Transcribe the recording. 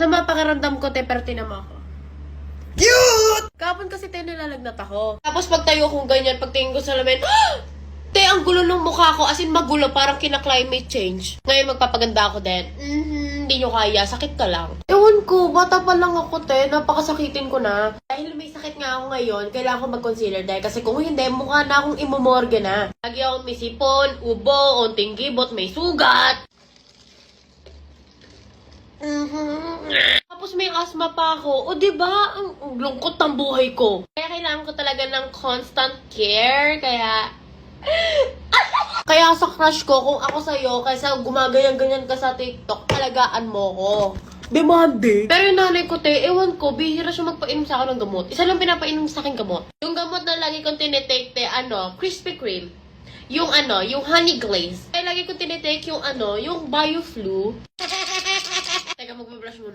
Sama pakiramdam ko, te, pero tinama ako. Cute! Kapon kasi, te, nilalagnat ako. Tapos pagtayo kong ganyan, pagtingin ko sa lamin, te, ang gulo ng mukha ko. As in, magulo, parang kina-climate change. Ngayon, magpapaganda ako din. Hindi nyo kaya, sakit ka lang. Ewan ko, bata pa lang ako, te. Napakasakitin ko na. Dahil may sakit nga ako ngayon, kailangan ko mag-concealer dahil. Kasi kung hindi, mukha na akong imumorgue na. Lagi akong may sipon, ubo, onting gibot, may sugat. Tapos may asthma pa ako. O, diba? Ang lungkot ng buhay ko. Kaya kailangan ko talaga ng constant care. Kaya sa crush ko, kung ako sa'yo, kaysa gumaganyan-ganyan ka sa TikTok, alagaan mo ko. Demande. Pero yung nanay ko, te, ewan ko, bihira siya magpainom sa akin ng gamot. Isa lang pinapainom sa akin gamot. Yung gamot na lagi kong tinitake, te, Krispy Kreme. Yung yung honey glaze. Kaya lagi kong tinitake yung yung BioFlu. Teka, magbabrush muna.